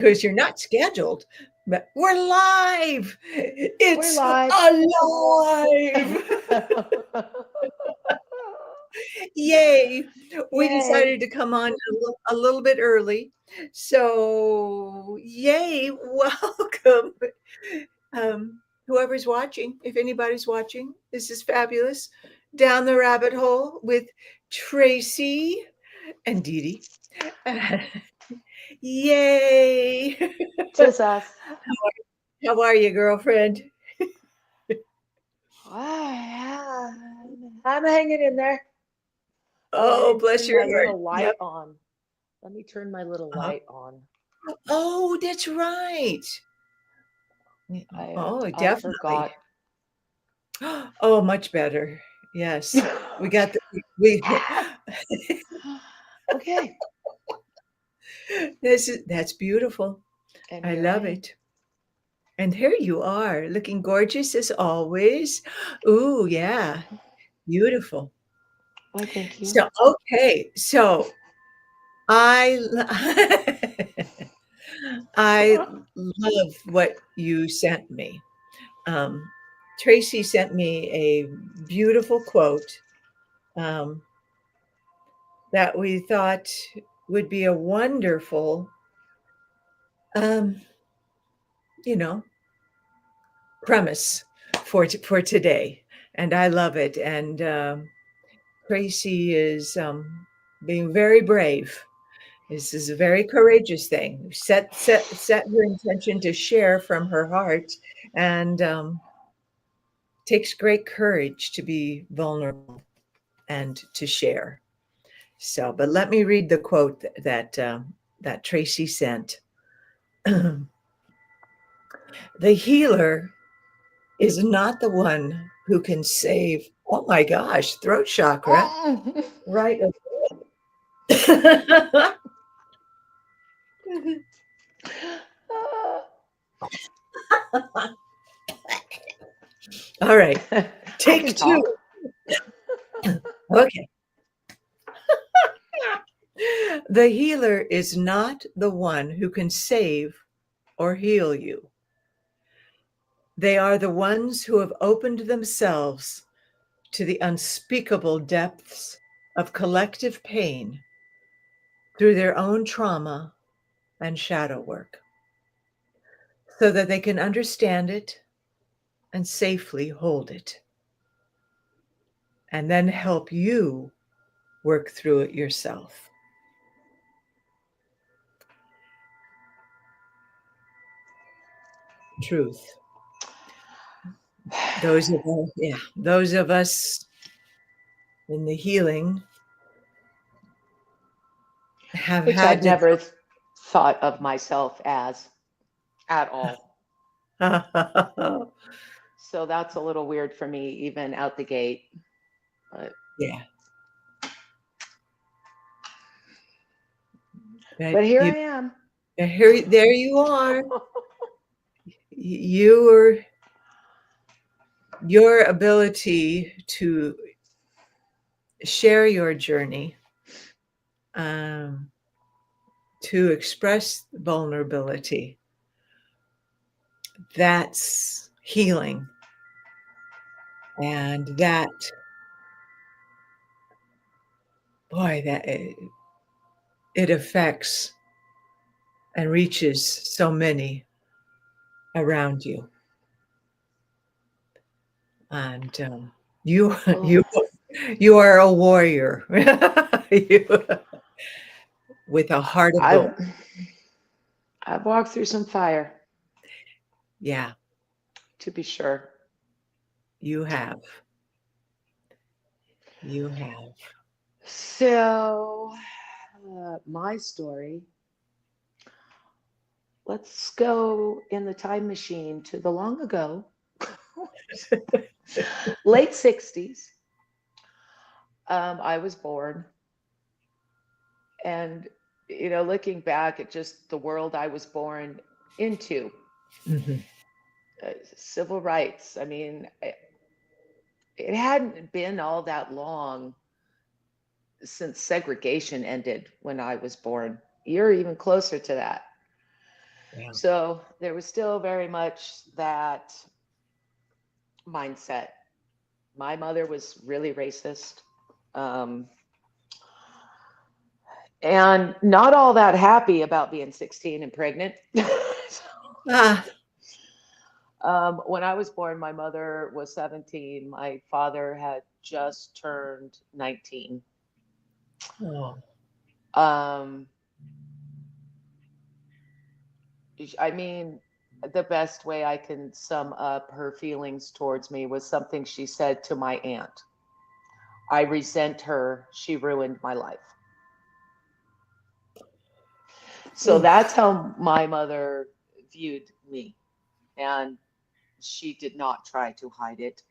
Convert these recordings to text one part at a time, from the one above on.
because you're not scheduled, but we're live. We're It's live. alive. Yay. We Yay. decided to come on a little bit early. So, yay. Welcome. Whoever's watching, if anybody's watching, this is fabulous. Down the rabbit hole with Traci and Dee Dee. Yay. Tis us. How are you, girlfriend? Oh, yeah. I'm hanging in there. Oh, I Oh, didn't bless turn your my heart. little Yep. light on. Let me turn my little Uh-huh. light on. Oh, that's right. Oh, I definitely. forgot. Oh, much better. Yes. We got we Okay. that's beautiful. And I here I love am. it. And here you are, looking gorgeous as always. Ooh, yeah. Beautiful. Why, thank you. So, okay. So, I I love what you sent me. Um, Tracy sent me a beautiful quote um, that we thought would be a wonderful, um, you know, premise for today, and I love it. And Tracy is being very brave. This is a very courageous thing. Set her intention to share from her heart, and takes great courage to be vulnerable and to share. So, but let me read the quote that Tracy sent. The healer is not the one who can save. Oh my gosh, throat chakra, right? All right, I can take two. talk. Okay. The healer is not the one who can save or heal you. They are the ones who have opened themselves to the unspeakable depths of collective pain through their own trauma and shadow work, so that they can understand it and safely hold it, and then help you work through it yourself. Truth. Those of us in the healing have Which had I'd to. never thought of myself as at all. So that's a little weird for me, even out the gate. But Yeah, that but here you I am. here there you are. Your your ability to share your journey, um, to express vulnerability, that's healing, and that, boy, that it affects and reaches so many around you. And you Oh, you you are a warrior. You, with a heart of gold. I've I've walked through some fire, Yeah, to be sure. you have. You have. So, my story. Let's go in the time machine to the long ago, late 60s. I was born, and looking back at just the world I was born into, Mhm. civil rights. I mean, it hadn't been all that long since segregation ended when I was born. You're even closer to that. Yeah. So there was still very much that mindset. My mother was really racist, um, and not all that happy about being 16 and pregnant. Ah, When I was born, my mother was 17. My father had just turned 19. oh, Um, I mean, the best way I can sum up her feelings towards me was something she said to my aunt. I resent her. She ruined my life. So that's oof. how my mother viewed me. And she did not try to hide it.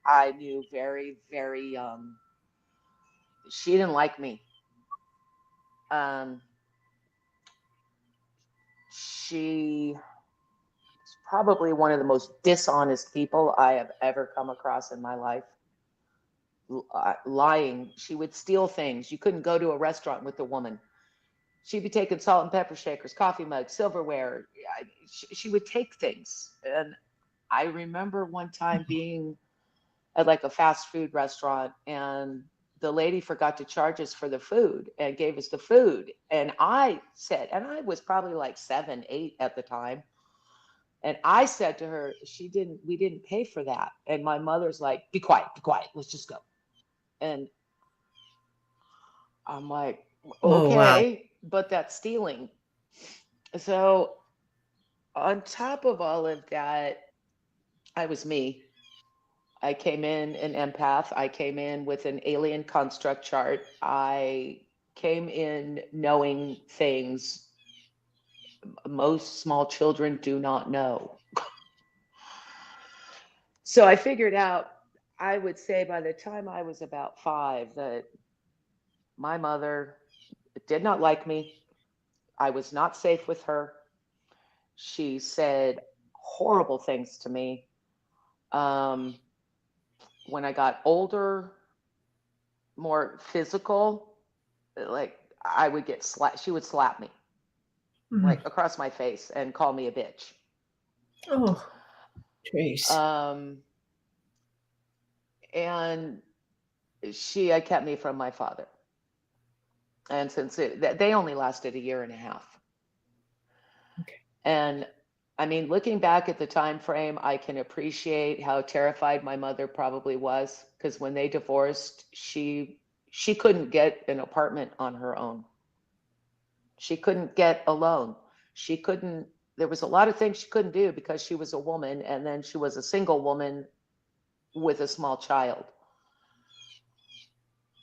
I knew very, very young. She didn't like me. Um, she is probably one of the most dishonest people I have ever come across in my life. Lying. She would steal things. You couldn't go to a restaurant with the woman. She'd be taking salt and pepper shakers, coffee mugs, silverware. She would take things. And I remember one time being at like a fast food restaurant, and the lady forgot to charge us for the food and gave us the food. And I said, and I was probably like 7, 8 at the time. And I said to her, we didn't pay for that. And my mother's like, be quiet, let's just go. And I'm like, Oh, wow. okay, but that's stealing. So on top of all of that, I was me. I came in an empath. I came in with an alien construct chart. I came in knowing things most small children do not know. So I figured out, I would say by the time I was about 5, that my mother did not like me. I was not safe with her. She said horrible things to me. Um, when I got older, more physical, like I would get slapped. She would slap me Mhm. like across my face and call me a bitch. Oh, Trace. Um, and she had kept me from my father. And they only lasted a year and a half. Okay. And I mean, looking back at the time frame, I can appreciate how terrified my mother probably was, because when they divorced, she couldn't get an apartment on her own. She couldn't get a loan. She couldn't, there was a lot of things she couldn't do because she was a woman, and then she was a single woman with a small child.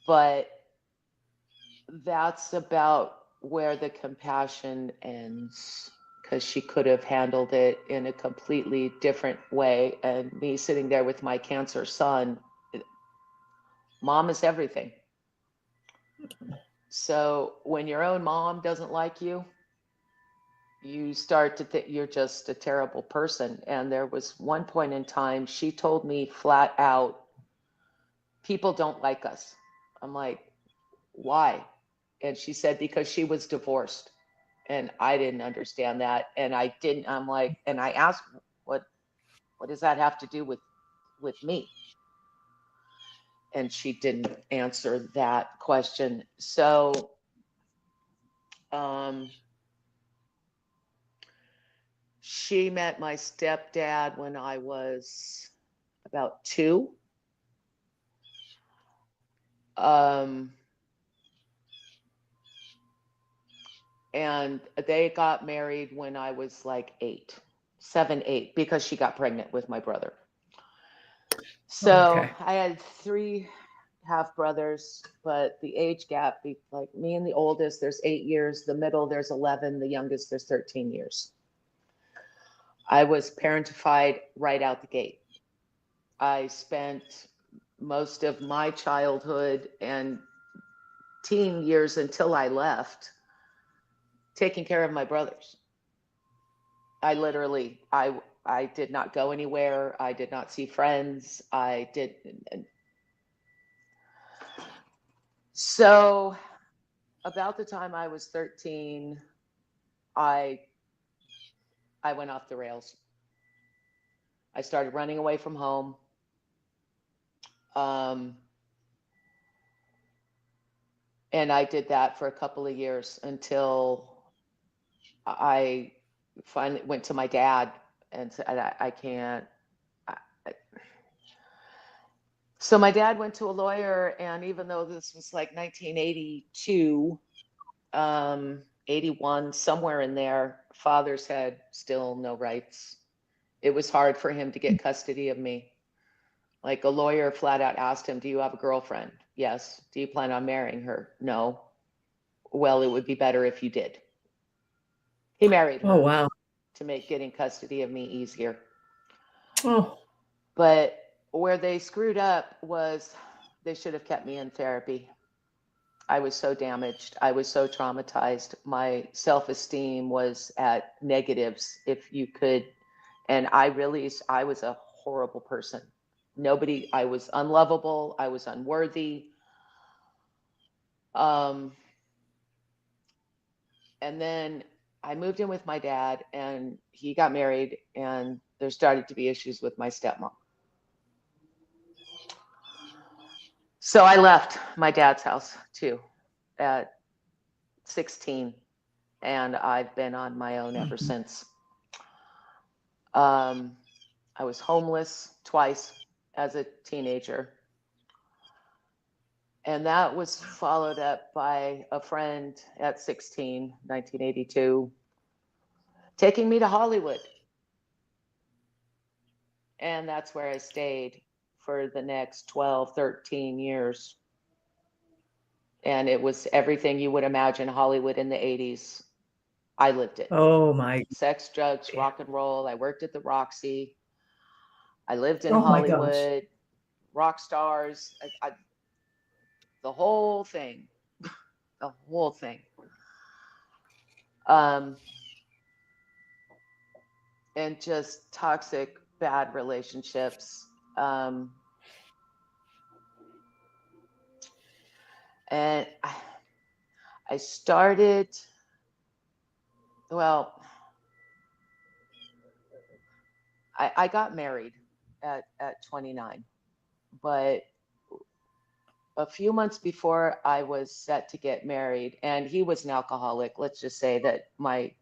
But that's about where the compassion ends, because she could have handled it in a completely different way. And me sitting there with my cancer son, mom is everything. So when your own mom doesn't like you start to think you're just a terrible person. And there was one point in time she told me flat out, people don't like us. I'm like, why? And she said, because she was divorced. And I didn't understand that. And I didn't, I'm like, and I asked, what does that have to do with me? And she didn't answer that question. So um, she met my stepdad when I was about 2. Um, and they got married when I was like 8, 7, 8, because she got pregnant with my brother. So Okay. I had 3 half brothers, but the age gap, like me and the oldest, there's 8 years, the middle, there's 11, the youngest, there's 13 years. I was parentified right out the gate. I spent most of my childhood and teen years until I left taking care of my brothers. I literally, I did not go anywhere. I did not see friends. I did. So about the time I was 13, I I went off the rails. I started running away from home. Um, and I did that for a couple of years until I finally went to my dad and said, I can't. I, so my dad went to a lawyer, and even though this was like 1982, 81, somewhere in there, fathers had still no rights. It was hard for him to get custody of me. Like, a lawyer flat out asked him, do you have a girlfriend? Yes. Do you plan on marrying her? No. Well, it would be better if you did. He married her Oh, wow. to make getting custody of me easier. Oh, But where they screwed up was they should have kept me in therapy. I was so damaged. I was so traumatized. My self-esteem was at negatives, if you could. And I was a horrible person. I was unlovable. I was unworthy. And then I moved in with my dad, and he got married, and there started to be issues with my stepmom. So I left my dad's house too at 16, and I've been on my own ever since. I was homeless twice as a teenager. And that was followed up by a friend at 16, 1982, taking me to Hollywood. And that's where I stayed for the next 12, 13 years. And it was everything you would imagine Hollywood in the 80s. I lived it. oh my, Sex, drugs, rock and roll. I worked at the Roxy. I lived in oh my gosh. Hollywood, rock stars, the whole thing, the whole thing. And just toxic, bad relationships. And I started, well, I got married at 29, but a few months before I was set to get married, and he was an alcoholic. Let's just say that my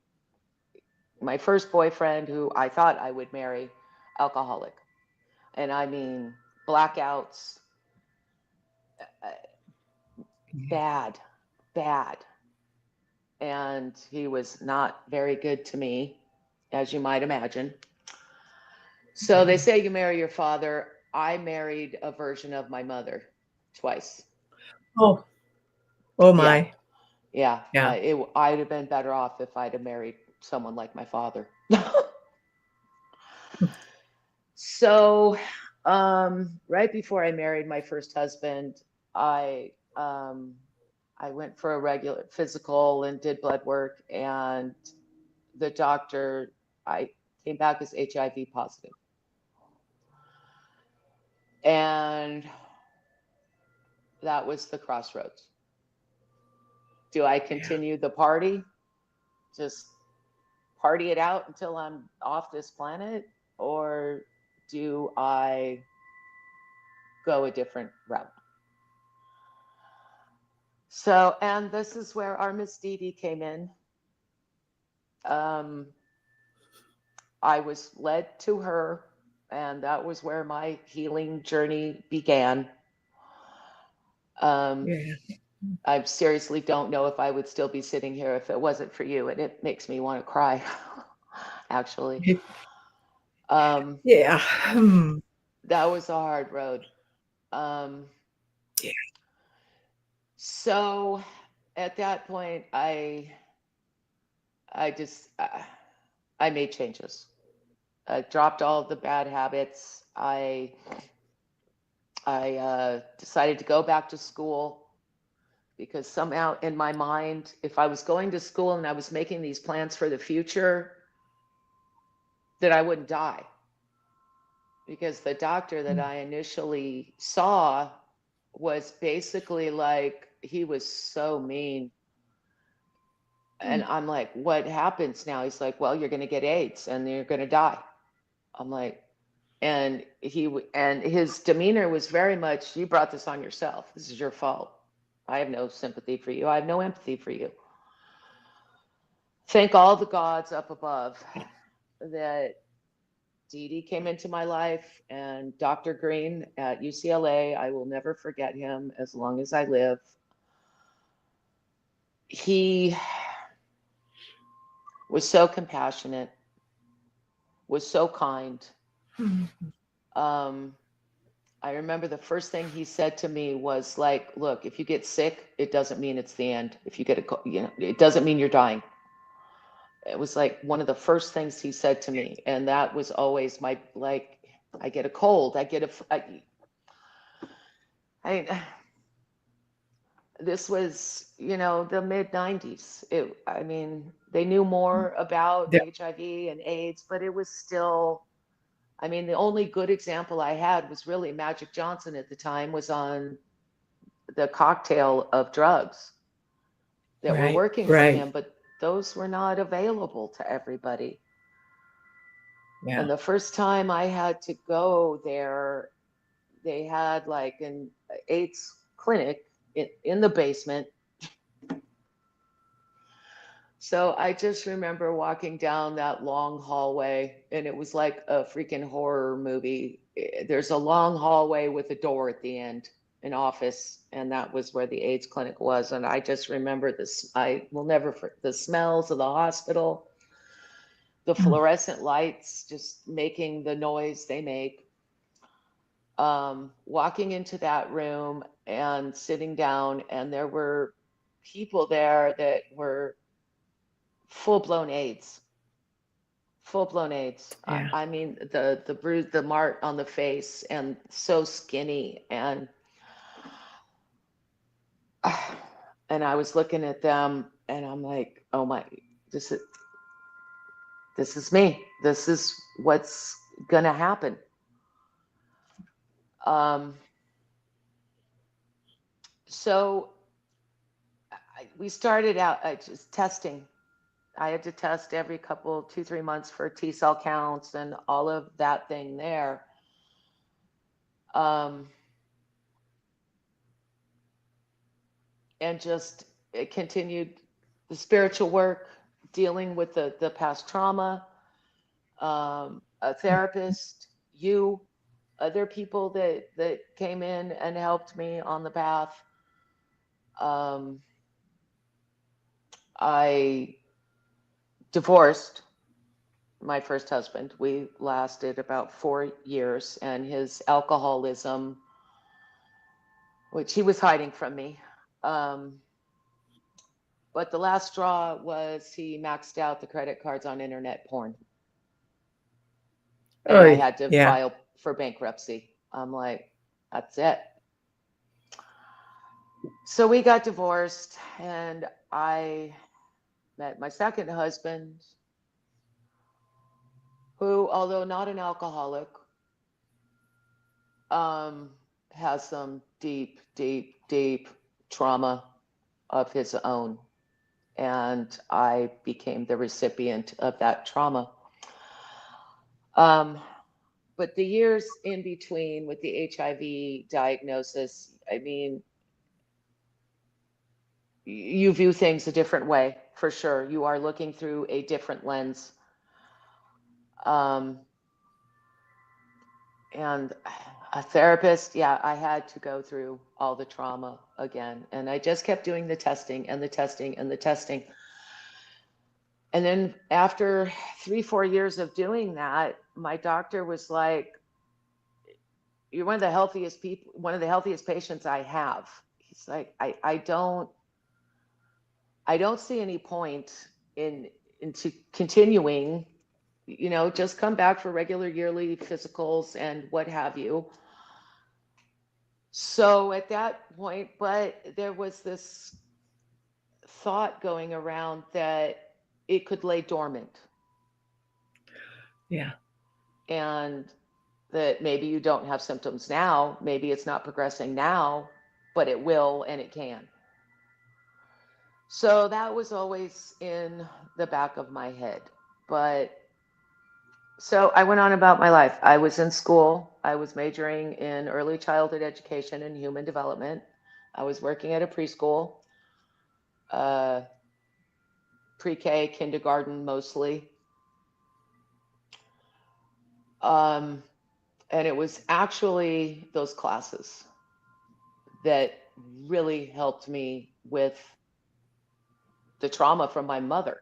first boyfriend, who I thought I would marry, alcoholic. And I mean, blackouts, bad. And he was not very good to me, as you might imagine. So they say you marry your father. I married a version of my mother twice. Oh, oh my. Yeah. Yeah. I'd have been better off if I'd have married someone like my father. So, right before I married my first husband, I went for a regular physical and did blood work, and the doctor, I came back as HIV positive. And that was the crossroads. Do I continue the party? Just party it out until I'm off this planet? Or do I go a different route? So, and this is where our Miss Dee Dee came in. I was led to her, and that was where my healing journey began. Yeah. I seriously don't know if I would still be sitting here if it wasn't for you, and it makes me want to cry, actually. Yeah. That was a hard road. Yeah. So at that point, I made changes. I dropped all of the bad habits. I decided to go back to school, because somehow in my mind, if I was going to school and I was making these plans for the future, that I wouldn't die. Because the doctor that I initially saw was basically like, he was so mean. And I'm like, what happens now? He's like, well, you're going to get AIDS and you're going to die. I'm like, and and his demeanor was very much, you brought this on yourself. This is your fault. I have no sympathy for you. I have no empathy for you. Thank all the gods up above that Dee Dee came into my life, and Dr. Green at UCLA, I will never forget him as long as I live. He was so compassionate, was so kind. I remember the first thing he said to me was like, look, if you get sick, it doesn't mean it's the end. If you get it doesn't mean you're dying. It was like one of the first things he said to me. And that was always my, like, I get a cold, this was, the mid 90s. I mean, they knew more about HIV and AIDS, but it was still, I mean, the only good example I had was really Magic Johnson at the time was on the cocktail of drugs that were working for him, but those were not available to everybody. Yeah. And the first time I had to go there, they had like an AIDS clinic in the basement. So I just remember walking down that long hallway, and it was like a freaking horror movie. There's a long hallway with a door at the end, an office, and that was where the AIDS clinic was. And I just remember this, I will never forget the smells of the hospital, the fluorescent lights just making the noise they make. Walking into that room and sitting down, and there were people there that were full-blown AIDS. Yeah. I mean, the bruise, the mark on the face, and so skinny, and I was looking at them, and I'm like, oh my, this is me. This is what's gonna happen. So we started out just testing. I had to test every 2-3 months for T-cell counts and all of that thing there. And just it continued the spiritual work, dealing with the past trauma, a therapist, other people that came in and helped me on the path. I divorced my first husband. We lasted about 4 years, and his alcoholism, which he was hiding from me. But the last straw was he maxed out the credit cards on internet porn. And I had to file for bankruptcy. I'm like, that's it. So we got divorced, and I met my second husband, who, although not an alcoholic, has some deep, deep, deep trauma of his own. And I became the recipient of that trauma. But the years in between with the HIV diagnosis, I mean, you view things a different way, for sure. You are looking through a different lens. And a therapist, yeah, I had to go through all the trauma again. And I just kept doing the testing and the testing and the testing. And then after 3-4 years of doing that, my doctor was like, you're one of the healthiest people, one of the healthiest patients I have. He's like, I don't see any point into continuing, just come back for regular yearly physicals and what have you. So at that point, but there was this thought going around that it could lay dormant. Yeah. And that maybe you don't have symptoms now, maybe it's not progressing now, but it will, and it can. So that was always in the back of my head. But so I went on about my life. I was in school. I was majoring in early childhood education and human development. I was working at a preschool, uh, pre-K, kindergarten mostly. Um, and it was actually those classes that really helped me with the trauma from my mother,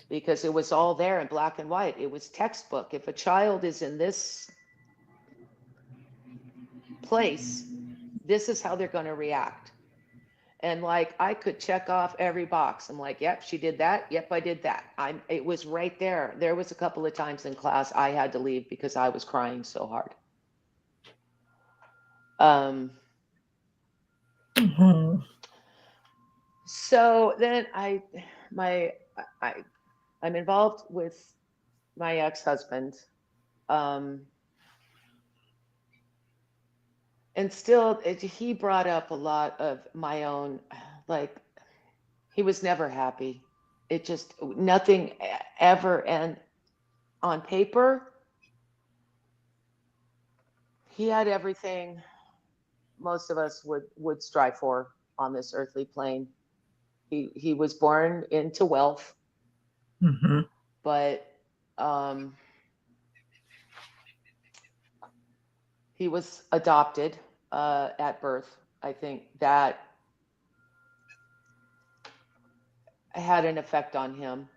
because it was all there in black and white. It was textbook. If a child is in this place, this is how they're going to react. And like I could check off every box. I'm like, yep, she did that. Yep, I did that. It was right there. There was a couple of times in class I had to leave because I was crying so hard. Mhm. So then I'm involved with my ex-husband. And still he brought up a lot of my own, like, he was never happy. It just, nothing ever. And on paper, he had everything most of us would strive for on this earthly plane. He was born into wealth, Mhm. but he was adopted at birth. I think that had an effect on him.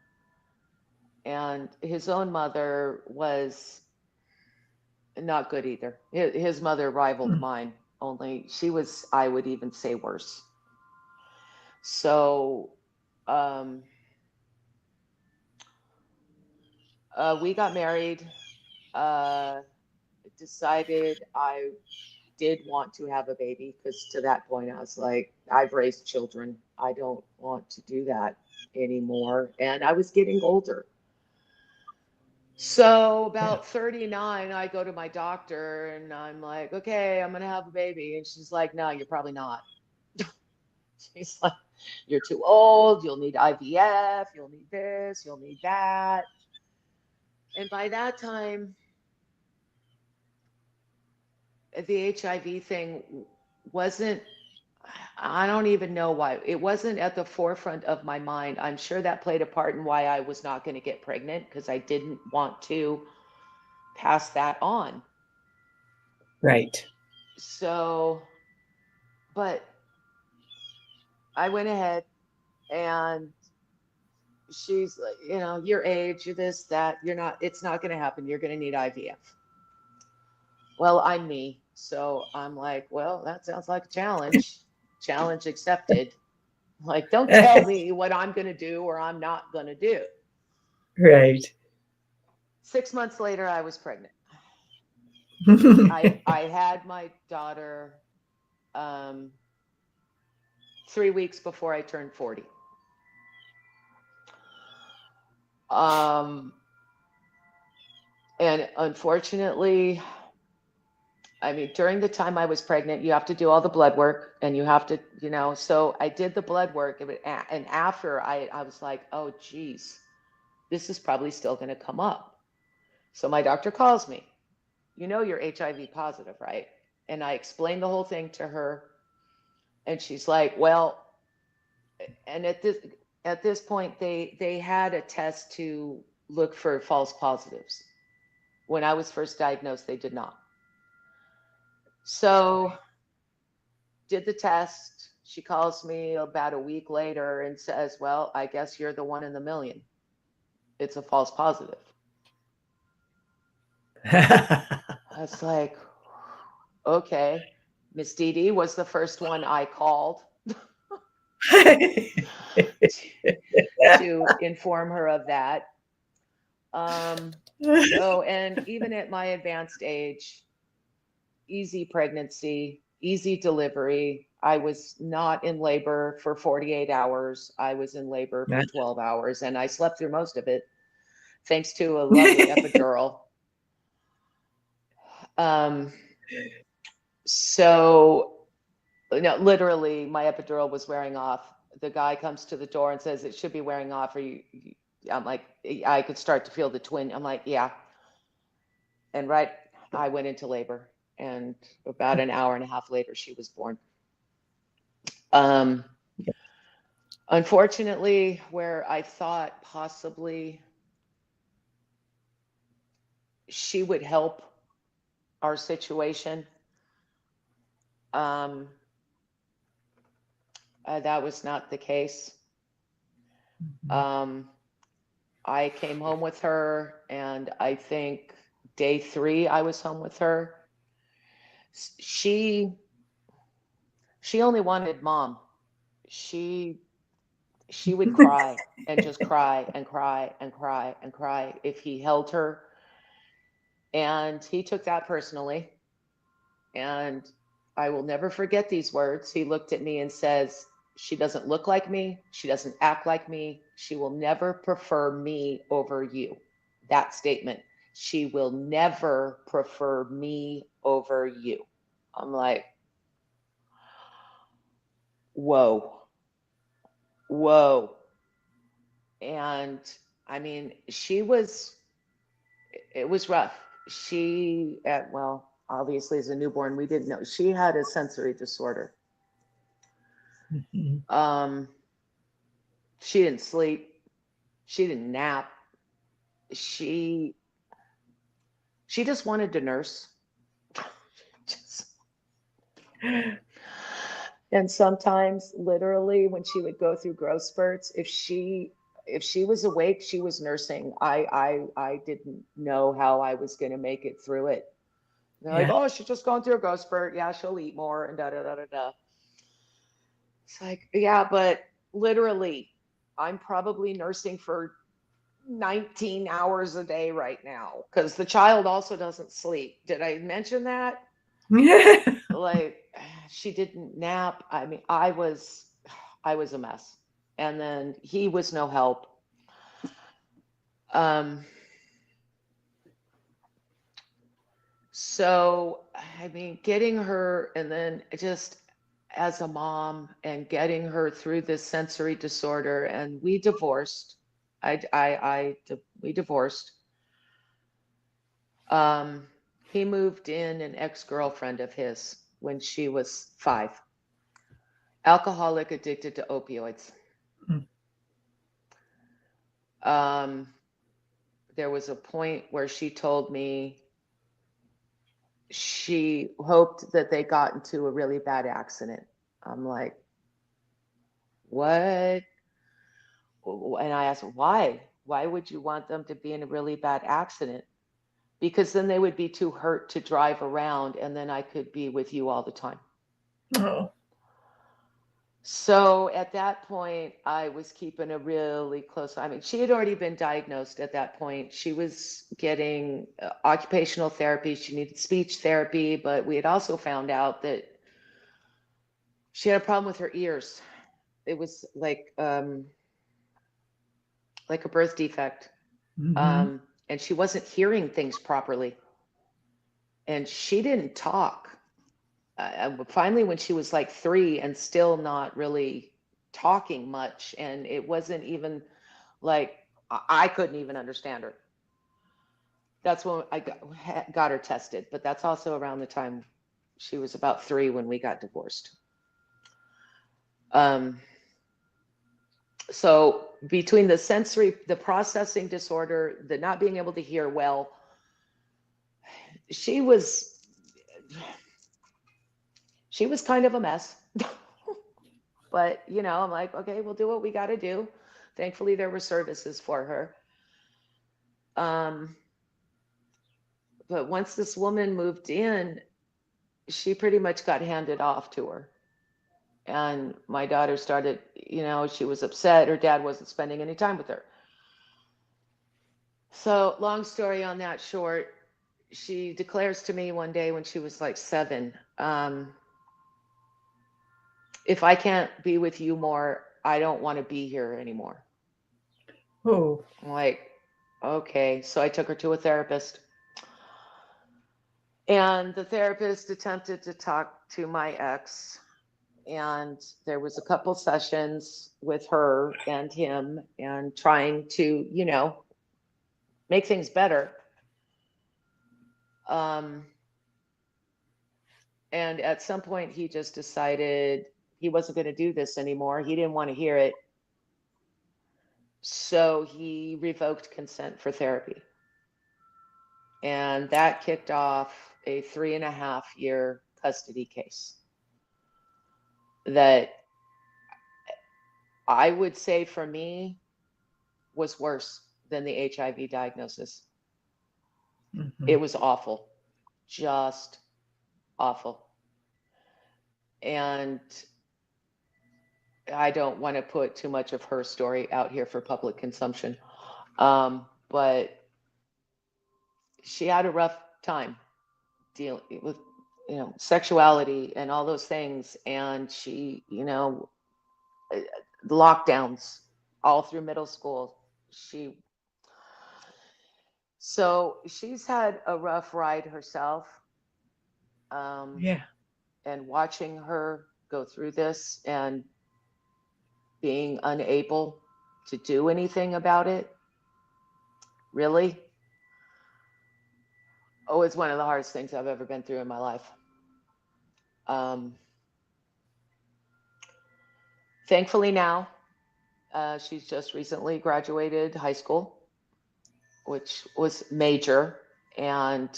And his own mother was not good either. His mother rivaled Mm. mine, only she was, I would even say, worse. So um, we got married, decided I did want to have a baby, because to that point I was like, I've raised children. I don't want to do that anymore. And I was getting older. So Yeah. about 39, I go to my doctor and I'm like, okay, I'm going to have a baby. And she's like, no, you're probably not. She's like, you're too old. You'll need IVF. You'll need this. You'll need that. And by that time, the HIV thing wasn't, I don't even know why. It wasn't at the forefront of my mind. I'm sure that played a part in why I was not going to get pregnant, because I didn't want to pass that on. Right. So, but I went ahead, and she's like, your age, you're this, that, you're not, it's not going to happen. You're going to need IVF. Well, I'm me. So I'm like, well, that sounds like a challenge. Challenge accepted. Like, don't tell me what I'm going to do or I'm not going to do. Right. 6 months later, I was pregnant. I had my daughter 3 weeks before I turned 40. And unfortunately, I mean, during the time I was pregnant, you have to do all the blood work, and you have to, so I did the blood work. And after I was like, oh, geez, this is probably still going to come up. So my doctor calls me, you're HIV positive, right? And I explained the whole thing to her. And she's like, well, and at this point, they had a test to look for false positives. When I was first diagnosed, they did not. So did the test. She calls me about a week later and says, well, I guess you're the one in the million. It's a false positive. I was like, okay. Miss Dee Dee was the first one I called to inform her of that. So, and even at my advanced age, easy pregnancy, easy delivery. I was not in labor for 48 hours. I was in labor for 12 hours, and I slept through most of it thanks to a lovely epidural. So, literally, my epidural was wearing off the guy comes to the door and says, it should be wearing off. I'm like, I could start to feel the twin. I'm like, yeah. And I went into labor, and about an hour and a half later, she was born. Unfortunately, where I thought possibly she would help our situation, that was not the case. I came home with her, and I think day 3 I was home with her. She only wanted mom. She would cry and just cry and cry and cry and cry if he held her. And he took that personally. And I will never forget these words. He looked at me and says, she doesn't look like me. She doesn't act like me. She will never prefer me over you. That statement. She will never prefer me over you. I'm like, whoa. Whoa. And I mean, it was rough. She, well, obviously as a newborn, we didn't know. She had a sensory disorder. She didn't sleep. She didn't nap. She just wanted to nurse. And sometimes, literally, when she would go through growth spurts, if she was awake, she was nursing. I didn't know how I was going to make it through it. They're like, oh, she's just going through a growth spurt. Yeah, she'll eat more and da da da da da. It's like, yeah, but literally, I'm probably nursing for 19 hours a day right now because the child also doesn't sleep. Did I mention that? Like, she didn't nap. I mean, I was a mess. And then he was no help. So, I mean, getting her, and then just as a mom and getting her through this sensory disorder, and we divorced. We divorced. He moved in an ex-girlfriend of his when she was 5. Alcoholic, addicted to opioids. There was a point where she told me she hoped that they got into a really bad accident. I'm like, what? And I asked, why? Why would you want them to be in a really bad accident? Because then they would be too hurt to drive around, and then I could be with you all the time. Oh. So at that point, I was keeping a really close eye. I mean, she had already been diagnosed at that point. She was getting occupational therapy. She needed speech therapy, but we had also found out that she had a problem with her ears. It was like a birth defect. And she wasn't hearing things properly. And she didn't talk. Finally, when she was like 3 and still not really talking much, and it wasn't even like I couldn't even understand her. That's when I got her tested, but that's also around the time she was about 3 when we got divorced. So between the processing disorder, the not being able to hear well, she was kind of a mess. But, I'm like, okay, we'll do what we got to do. Thankfully, there were services for her. But once this woman moved in, she pretty much got handed off to her. And my daughter started, she was upset. Her dad wasn't spending any time with her. So long story on that short, she declares to me one day when she was like 7, if I can't be with you more, I don't want to be here anymore. Oh. I'm like, okay. So I took her to a therapist. And the therapist attempted to talk to my ex. And there was a couple sessions with her and him and trying to, make things better. Um, and at some point, he just decided he wasn't going to do this anymore. He didn't want to hear it. So he revoked consent for therapy. And that kicked off a 3.5 year custody case that I would say for me was worse than the HIV diagnosis. Mhm. It was awful, just awful. And I don't want to put too much of her story out here for public consumption. But she had a rough time dealing with, sexuality and all those things. And she, lockdowns all through middle school. So she's had a rough ride herself. Yeah. And watching her go through this and being unable to do anything about it, really, it's one of the hardest things I've ever been through in my life. Thankfully now, she's just recently graduated high school, which was major, and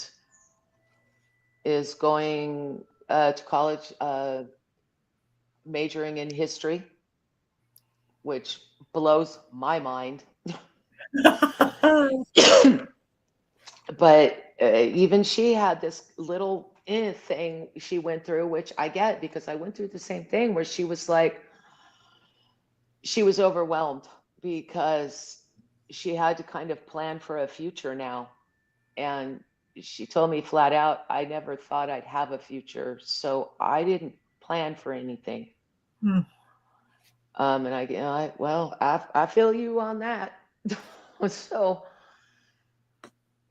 is going to college, majoring in history, which blows my mind. But even she had this little thing she went through, which I get because I went through the same thing, where she was like, she was overwhelmed because she had to kind of plan for a future now. And she told me flat out, I never thought I'd have a future, so I didn't plan for anything. Hmm. And I feel you on that. So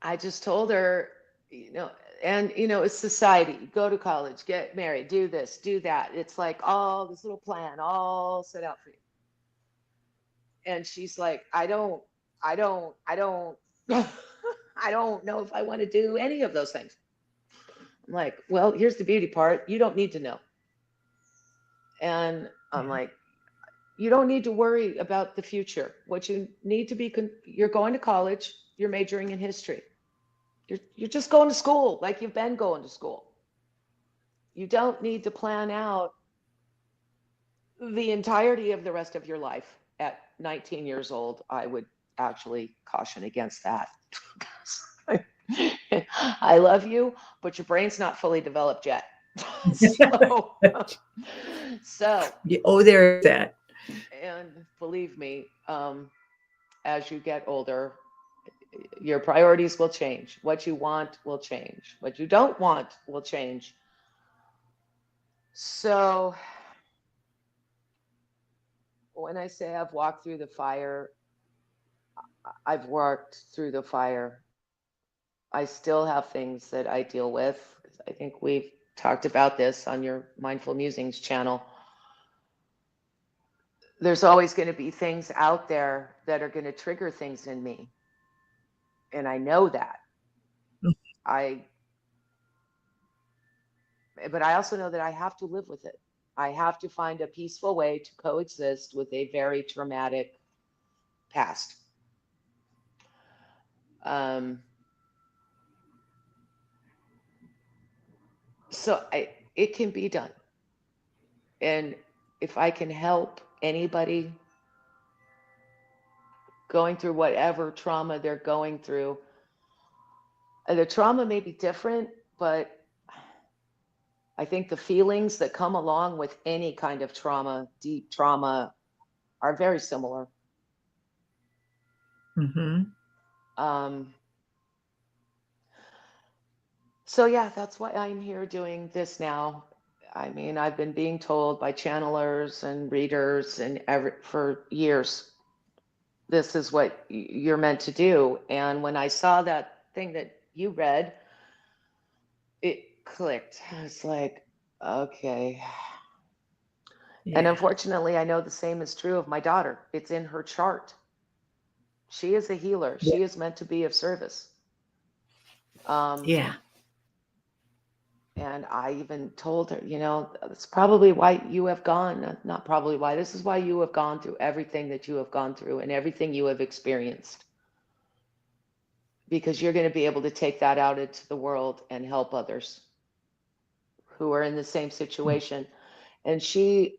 I just told her, it's society, go to college, get married, do this, do that. It's like all this little plan, all set out for you. And she's like, I don't, I don't, I don't know if I want to do any of those things. I'm like, well, here's the beauty part. You don't need to know. And I'm Yeah. like, you don't need to worry about the future. What you need to be, you're going to college, you're majoring in history. You're just going to school like you've been going to school. You don't need to plan out the entirety of the rest of your life at 19 years old. I would actually caution against that. I love you, but your brain's not fully developed yet. so, so, Oh, there's that. and believe me, as you get older, your priorities will change. What you want will change. What you don't want will change. So, when I say I've walked through the fire, I've worked through the fire. I still have things that I deal with. I think we've talked about this on your Mindful Musings channel. There's always going to be things out there that are going to trigger things in me. And I know that. I but I also know that I have to live with it. I have to find a peaceful way to coexist with a very traumatic past. So it can be done. And if I can help anybody going through whatever trauma they're going through, the trauma may be different, but I think the feelings that come along with any kind of trauma, deep trauma, are very similar. Mm-hmm. So yeah, that's why I'm here doing this now. I mean, I've been being told by channelers and readers and for years, this is what you're meant to do. And when I saw that thing that you read, it clicked. It's like, okay. And Yeah. unfortunately, I know the same is true of my daughter. It's in her chart. She is a healer. Yeah. She is meant to be of service. Um, Yeah. and I even told her, it's probably why you have gone, not probably why, this is why you have gone through everything that you have gone through and everything you have experienced. Because you're going to be able to take that out into the world and help others who are in the same situation. And she,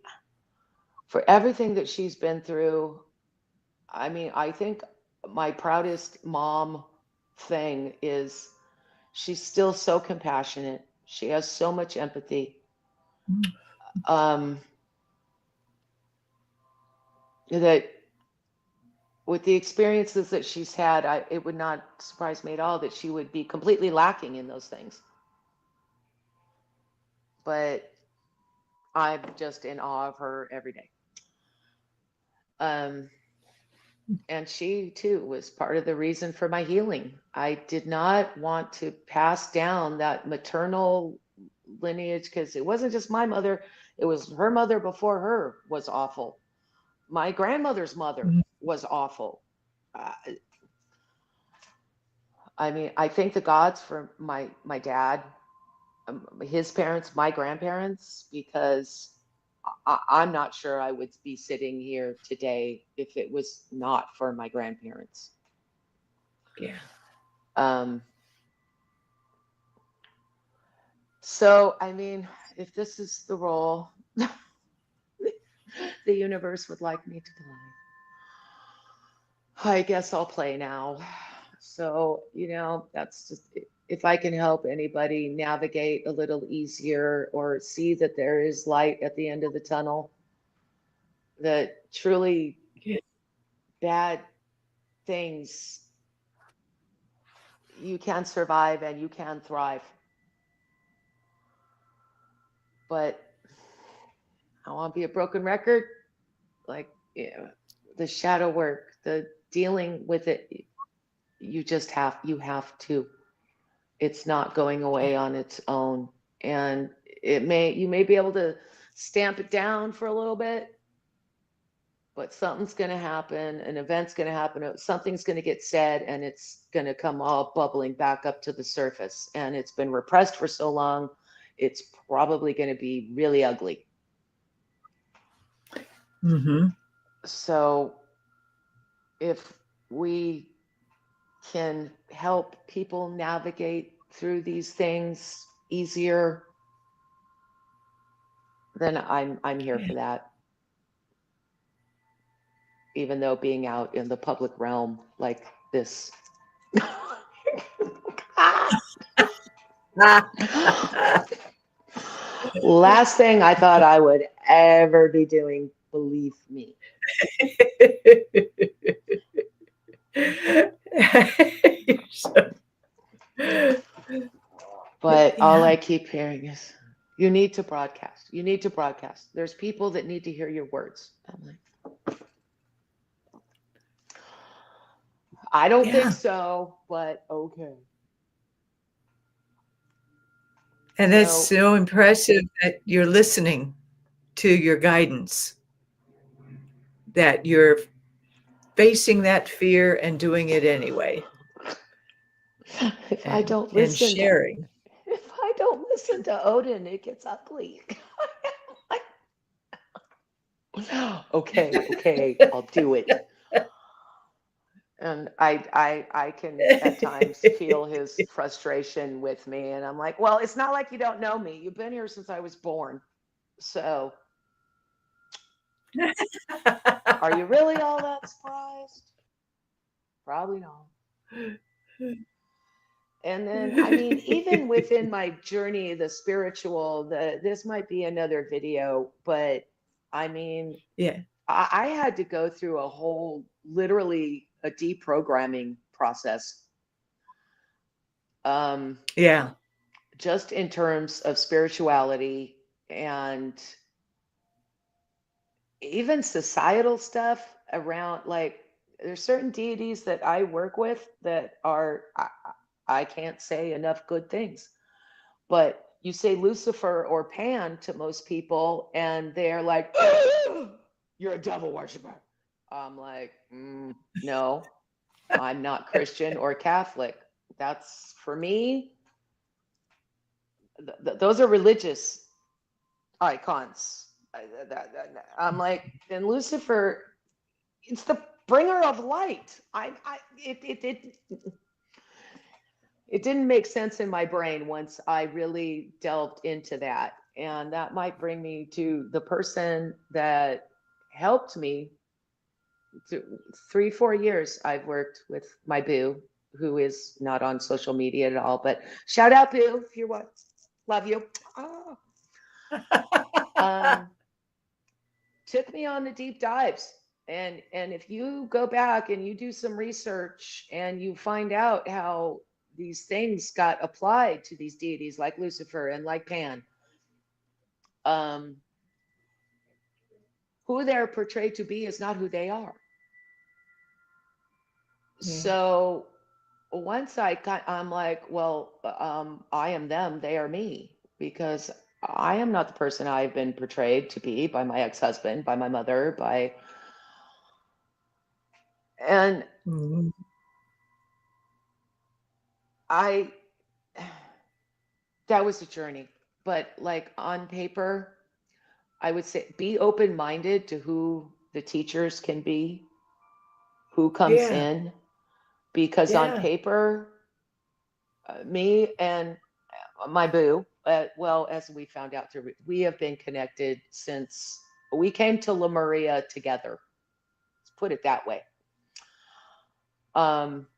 for everything that she's been through, I mean, I think my proudest mom thing is she's still so compassionate. She has so much empathy. Um, that with the experiences that she's had, it would not surprise me at all that she would be completely lacking in those things. But I'm just in awe of her every day. Um, and she too was part of the reason for my healing. I did not want to pass down that maternal lineage because it wasn't just my mother, it was her mother before her was awful. My grandmother's mother Mhm. was awful. Uh, I mean, I thank the gods for my dad, his parents, my grandparents, because I'm not sure I would be sitting here today if it was not for my grandparents. Yeah. Um, so, I mean, if this is the role the universe would like me to play, I guess I'll play now. So, that's just if I can help anybody navigate a little easier or see that there is light at the end of the tunnel, that truly Yeah. bad things, you can survive and you can thrive. But I want to be a broken record, like, the shadow work, the dealing with it, you have to. It's not going away Yeah. on its own. And you may be able to stamp it down for a little bit, but something's going to happen, an event's going to happen, something's going to get said, and it's going to come all bubbling back up to the surface. And it's been repressed for so long, it's probably going to be really ugly. Mm-hmm. So if we can help people navigate through these things easier, then I'm here Yeah. for that. Even though being out in the public realm like this. Last thing I thought I would ever be doing, believe me. So, But all yeah. I keep hearing is, you need to broadcast. You need to broadcast. There's people that need to hear your words. I'm like, I don't think Yeah. so, but okay. And that's So, so impressive that you're listening to your guidance, that you're facing that fear and doing it anyway, if I and don't and listen, sharing. if I don't listen to Odin, it gets ugly. Okay, I'll do it. And I can at times feel his frustration with me, and I'm like, well, it's not like you don't know me. You've been here since I was born. So are you really all that surprised? Probably not. And then, I mean, even within my journey, the spiritual, this might be another video, but I mean, Yeah. I had to go through a whole, literally a deprogramming process. Um, Yeah. just in terms of spirituality and even societal stuff around, like, there's certain deities that I work with that are, I can't say enough good things, but you say Lucifer or Pan to most people, and they're like, "You're a devil worshiper." I'm like, no, I'm not Christian or Catholic. That's for me. Those are religious icons. I'm like, and Lucifer, it's the bringer of light. It didn't make sense in my brain once I really delved into that. And that might bring me to the person that helped me. 3-4 years I've worked with my boo, who is not on social media at all, but shout out boo if you're what, love you. Took me on the deep dives. And if you go back and you do some research and you find out how these things got applied to these deities like Lucifer and like Pan, who they're portrayed to be is not who they are. So once I'm like, well, I am them, they are me, because I am not the person I've been portrayed to be by my ex-husband, by my mother, and that was a journey. But like on paper, I would say be open-minded to who the teachers can be, who comes in, because on paper, me and my boo, well, as we found out through, we have been connected since we came to Lemuria together. Let's put it that way.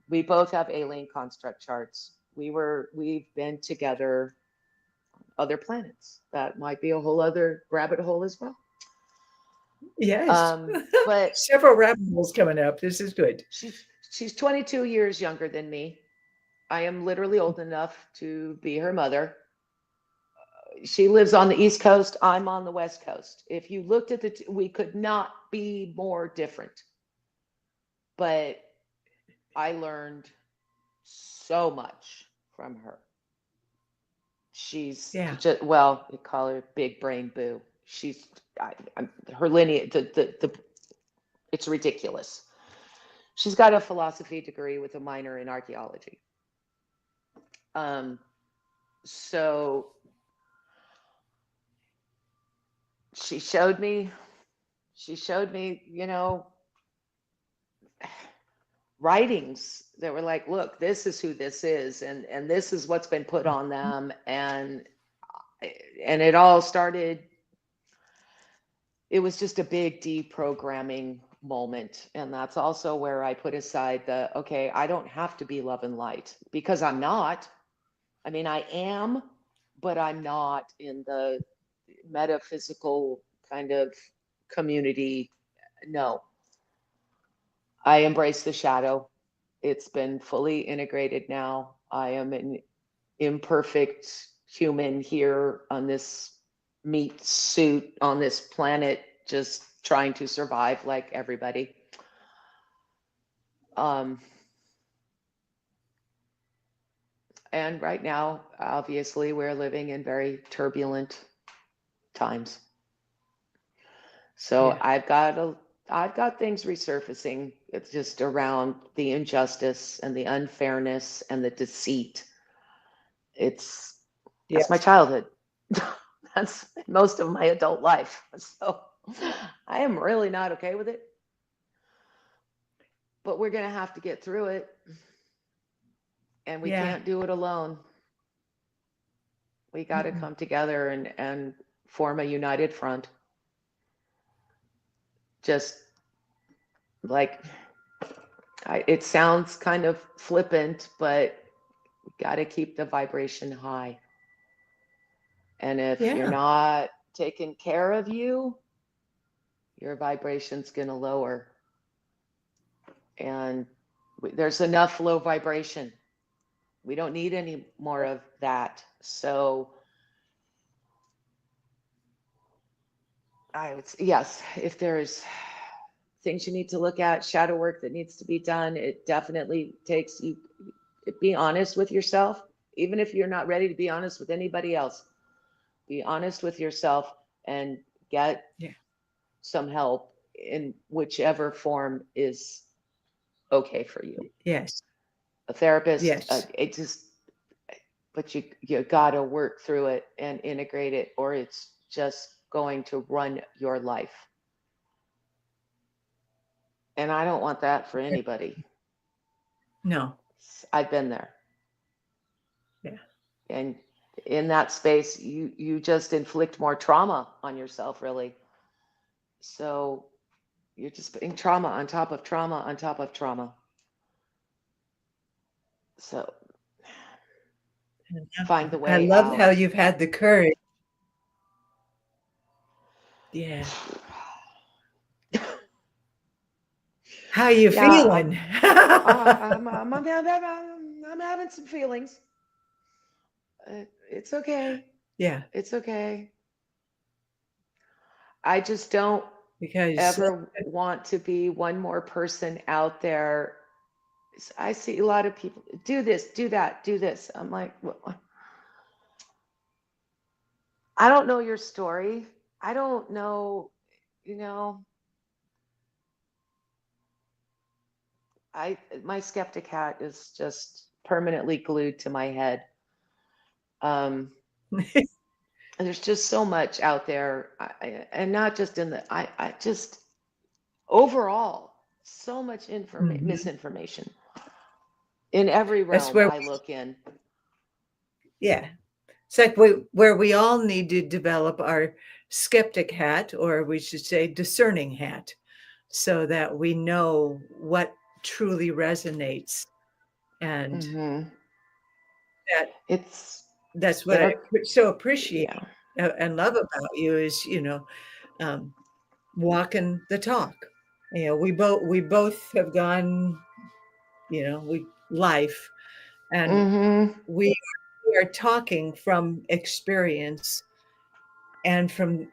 We both have alien construct charts. We've been together on other planets. That might be a whole other rabbit hole as well. Yes. But several rabbit holes coming up. This is good. She's 22 years younger than me. I am literally old enough to be her mother. She lives on the East Coast. I'm on the West Coast. If you looked at we could not be more different. But I learned so much from her. She's just, well, we call her Big Brain Boo. She's her lineage. It's ridiculous. She's got a philosophy degree with a minor in archaeology. So she showed me, writings that were like, look, this is who this is, and this is what's been put on them. And it all started, it was just a big deprogramming moment. And that's also where I put aside okay, I don't have to be love and light, because I'm not. I mean, I am, but I'm not in the metaphysical kind of community. No. I embrace the shadow. It's been fully integrated now. I am an imperfect human here on this meat suit on this planet, just trying to survive like everybody. And right now, obviously, we're living in very turbulent times. So I've got things resurfacing. It's just around the injustice and the unfairness and the deceit. That's my childhood. That's most of my adult life. So I am really not okay with it. But we're going to have to get through it. And we can't do it alone. We got to come together and form a united front. Just like, it sounds kind of flippant, but we got to keep the vibration high. And if you're not taking care of you, your vibration's going to lower. And there's enough low vibration. We don't need any more of that. So I would say, yes, if there's things you need to look at, shadow work that needs to be done, it definitely takes you, be honest with yourself, even if you're not ready to be honest with anybody else. Be honest with yourself and get Yeah. some help in whichever form is okay for you. Yes. A therapist, Yes. it just, but you gotta work through it and integrate it, or it's just going to run your life. And I don't want that for anybody. No. I've been there. Yeah. And in that space, you just inflict more trauma on yourself, really. So you're just putting trauma on top of trauma on top of trauma. So find the I way love how out. you've had the courage. Yeah. How you Yeah, feeling? I'm having some feelings. It's okay. Yeah, It's okay. I just don't because ever want to be one more person out there. I see a lot of people do this, do that, do this. I'm like, well, I don't know your story. I don't know, you know, my skeptic hat is just permanently glued to my head. Um, there's just so much out there, and not just in the, I just overall so much Mhm. misinformation in every That's realm where I look in. yeah. It's like where we all need to develop our skeptic hat, or we should say discerning hat, so that we know what truly resonates. And Hmm. that It's that's what I there. so appreciate Yeah. and love about you is, um, walking the talk. We both have gone, we life, and Hmm. we are talking from experience and from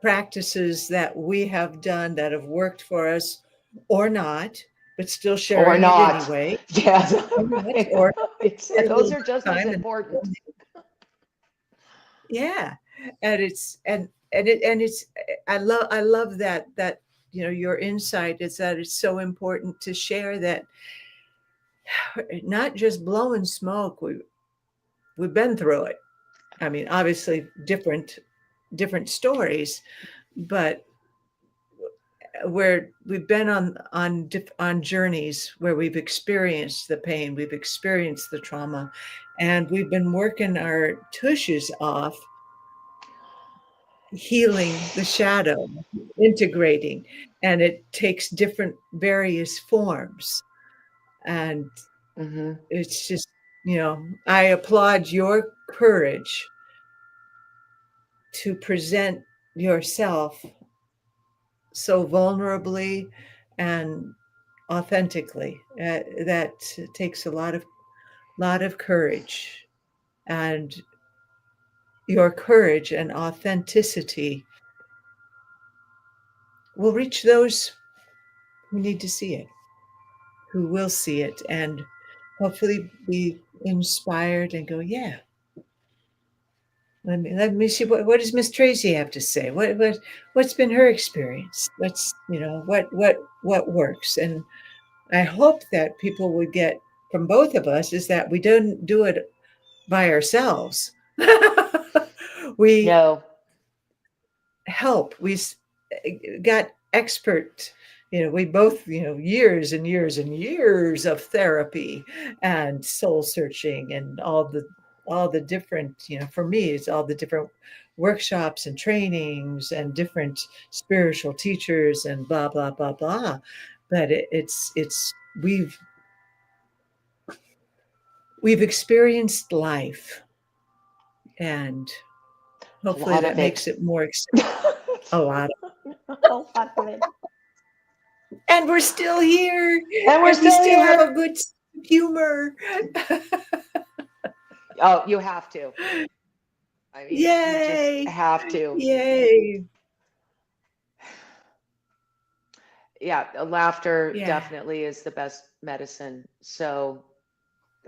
practices that we have done that have worked for us or not, but still Or sharing it not. anyway. Yes. Or not, or share a Those little are just as time and important. yeah. And it's I love that your insight is that it's so important to share that not just blowing smoke. We've been through it. I mean, obviously different stories, but where we've been on journeys where we've experienced the pain, we've experienced the trauma, and we've been working our tushes off, healing the shadow, integrating, and it takes different various forms. And Hmm. it's just, I applaud your courage to present yourself so vulnerably and authentically. That takes a lot of courage, and your courage and authenticity will reach those who need to see it, who will see it, and hopefully be inspired and go, yeah. Let me see what does Miss Tracy have to say. What's been her experience? What works, and I hope that people would get from both of us is that we don't do it by ourselves. We No. help. Got expert, we both, years and years and years of therapy and soul searching and all the different, for me, it's all the different workshops and trainings and different spiritual teachers and blah, blah, blah, blah. But it's we've experienced life, and A hopefully lot that of it. makes it more a lot. A lot of it. And we're still here, And we're and we still still have a here. good sense of humor. Oh, you have to. I mean, you just Yay! have to. Yay! Yeah, laughter Yeah, definitely is the best medicine. So,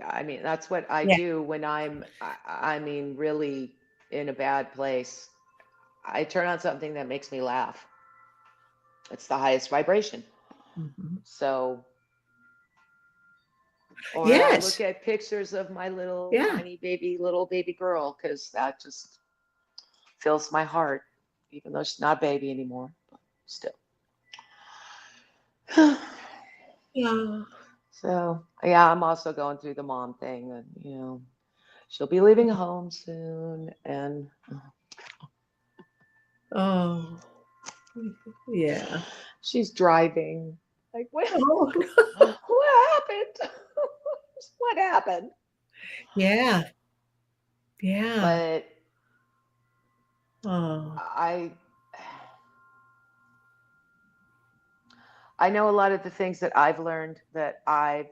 I mean, that's what I yeah, do when I mean, really. in a bad place, I turn on something that makes me laugh. It's the highest vibration. Mhm. So, or I'll look Yes. at pictures of my little Yeah. tiny baby, little baby girl, because that just fills my heart, even though she's not a baby anymore, but still. Yeah. So, yeah, I'm also going through the mom thing, and she'll be leaving home soon, and Oh, yeah. she's driving. Like, what? Oh, What happened? What happened? yeah. Yeah. But Oh, I I know a lot of the things that I've learned that I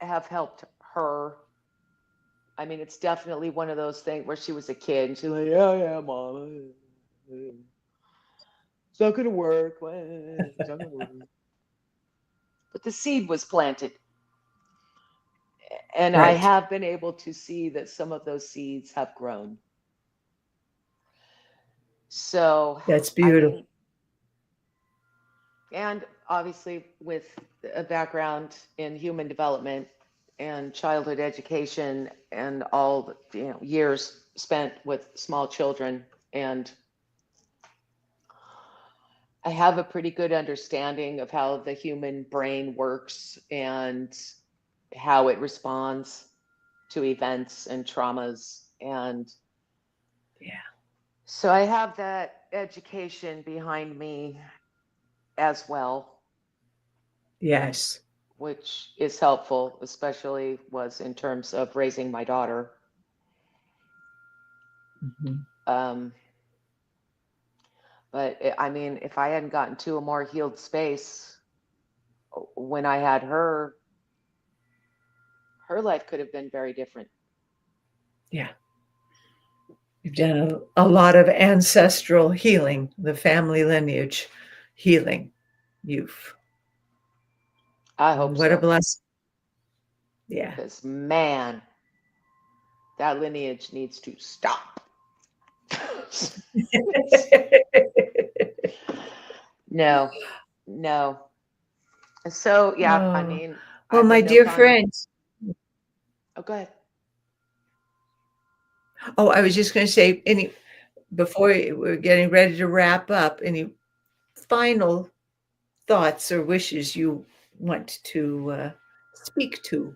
have helped her. I mean, it's definitely one of those things where she was a kid and she's like, yeah, yeah, mom. It's not gonna work. It's not gonna work. But the seed was planted. And I right. have been able to see that some of those seeds have grown. So, That's I beautiful. mean, and obviously with a background in human development and childhood education and all the years spent with small children, and I have a pretty good understanding of how the human brain works and how it responds to events and traumas. And Yeah. so I have that education behind me as well, Yes. which is helpful, especially was in terms of raising my daughter. Mhm. Um, but I mean, if I hadn't gotten to a more healed space when I had her, her life could have been very different. Yeah. You've done a lot of ancestral healing, the family lineage healing. You've I hope What a so. blessing. Yeah. Because, man, that lineage needs to stop. No, no. So, yeah, I Oh, mean, well, I've my been no dear con. friends. Oh, go ahead. Oh, I was just going to say, before we're getting ready to wrap up, any final thoughts or wishes you want to speak to?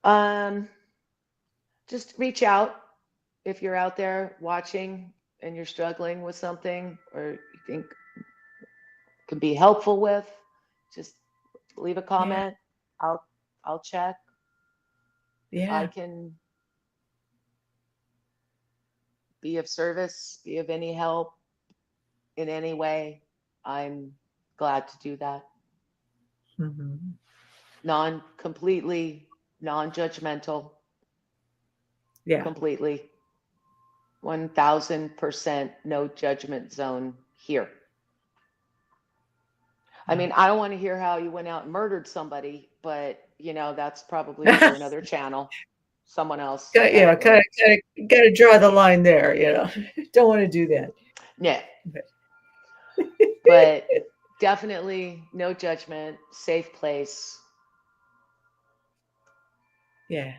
Um, just reach out if you're out there watching and you're struggling with something or you think can be helpful with. Just leave a Yeah. comment. I'll I'll check. If I Yeah. can be of service, be of any help in any way, I'm glad to do that. Mhm. Completely non-judgmental, Yeah. completely 1000% no judgment zone here. I Yeah. mean, I don't want to hear how you went out and murdered somebody, but that's probably for another channel, someone else. Yeah, gotta draw the line there, Don't wanna do that. Yeah, But but definitely no judgment, safe place. yeah,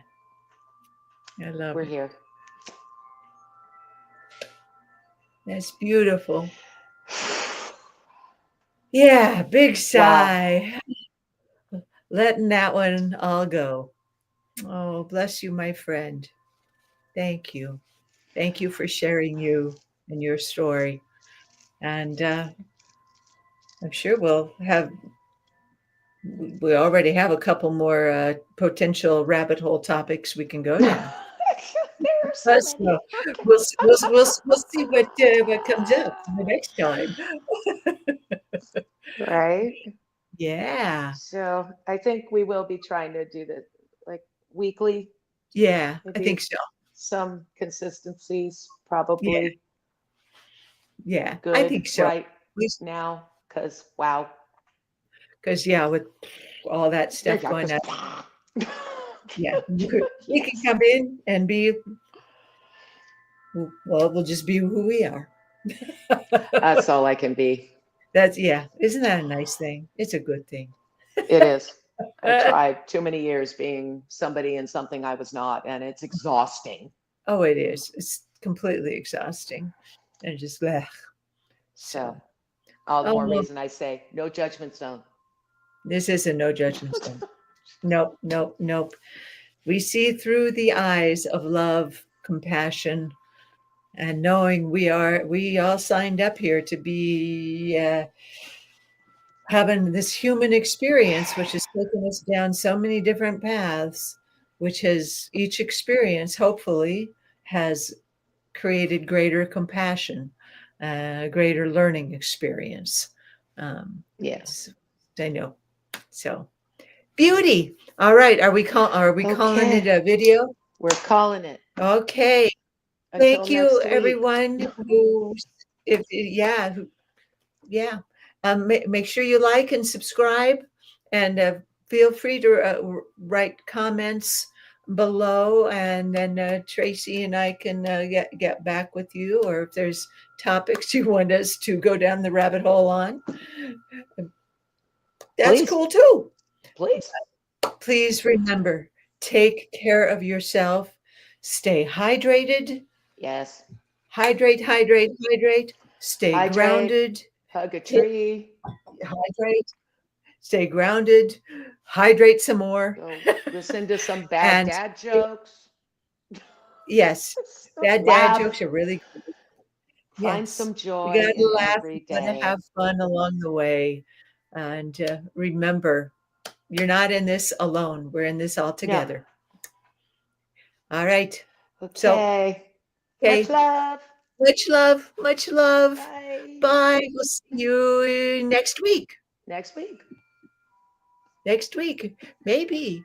I love We're it. here. That's beautiful. Yeah, big Wow. sigh. Letting that one all go. Oh, bless you, my friend. Thank you. Thank you for sharing you and your story. And, I'm sure we already have a couple more, potential rabbit hole topics we can go There down. are so So many. Okay. we'll see what comes up the next time. Right. Yeah. So I think we will be trying to do this like weekly, Yeah, I think maybe so. some consistencies, Yeah, probably yeah, I good think so. At right least now, because wow. 'cause, yeah, with all that Yeah, stuff yeah, going because on, yeah, we can come in and be Well, we'll just be who we are. That's all I can be. Yeah. Isn't that a nice thing? It's a good thing. It is. I tried too many years being somebody and something I was not, and it's exhausting. Oh, it is. It's completely exhausting. And just, ugh. So, So, all the oh, more well, reason I say no judgment zone. this is a no judgment zone. Nope, nope, nope. We see through the eyes of love, compassion, and knowing we all signed up here to be having this human experience, which has taken us down so many different paths, which has each experience hopefully has created greater compassion, greater learning experience. Yeah. I know. So beauty. All right. Are we calling it Okay. a video? We're calling it. Okay. Until Thank you, next week. everyone who, if yeah, yeah. Make sure you like and subscribe, and feel free to write comments below, and then Tracy and I can get back with you, or if there's topics you want us to go down the rabbit hole on, that's Please. cool too. Please. Please remember, take care of yourself. Stay hydrated. Yes. Hydrate, hydrate, hydrate. Stay Hydrate. grounded. Hug a tree. Hydrate. Stay grounded. Hydrate some more. Go listen to some bad And dad jokes. yes, bad dad Laugh. jokes are really good. Find Yes, some we joy got in to laugh. every We got to day. have fun along the way. And remember, you're not in this alone. We're in this all No. together. All right. So, Okay. okay. Much love. Much love. Much love. Bye. Bye. We'll see you next week. Next week. Next week. Maybe.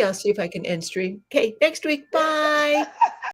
I'll see if I can end stream. Okay. Next week. Bye.